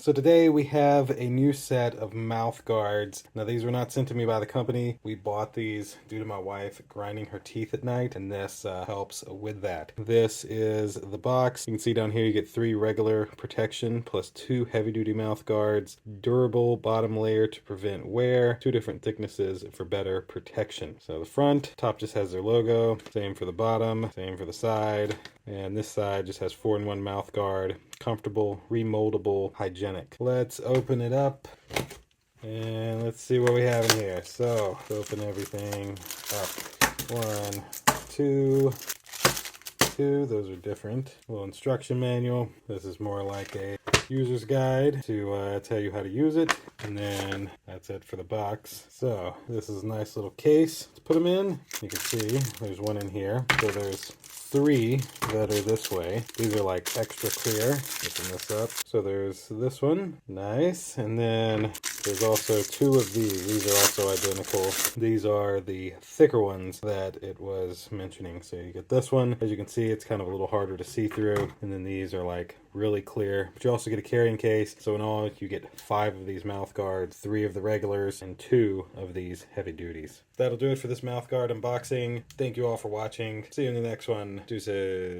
So today we have a new set of mouth guards. Now these were not sent to me by the company. We bought these due to my wife grinding her teeth at night, and this helps with that. This is the box. You can see down here you get 3 regular protection plus 2 heavy-duty mouth guards, durable bottom layer to prevent wear, 2 different thicknesses for better protection. So the front, top just has their logo, same for the bottom, same for the side, and this side just has 4-in-1 mouth guard. Comfortable, remoldable, hygienic. Let's open it up and let's see what we have in here. So let's open everything up. 1, 2, those are different. Little instruction manual. This is more like a user's guide to tell you how to use it. And then that's it for the box. So this is a nice little case to put them in. You can see there's one in here. So there's 3 that are this way. These are like extra clear. Open this up. So there's this one. Nice. And then there's also 2 of these. These are also identical. These are the thicker ones that it was mentioning. So you get this one. As you can see, it's kind of a little harder to see through. And then these are like really clear. But you also get a carrying case. So in all, you get 5 of these mouth guards, 3 of the regulars, and 2 of these heavy duties. That'll do it for this mouth guard unboxing. Thank you all for watching. See you in the next one. Deuces.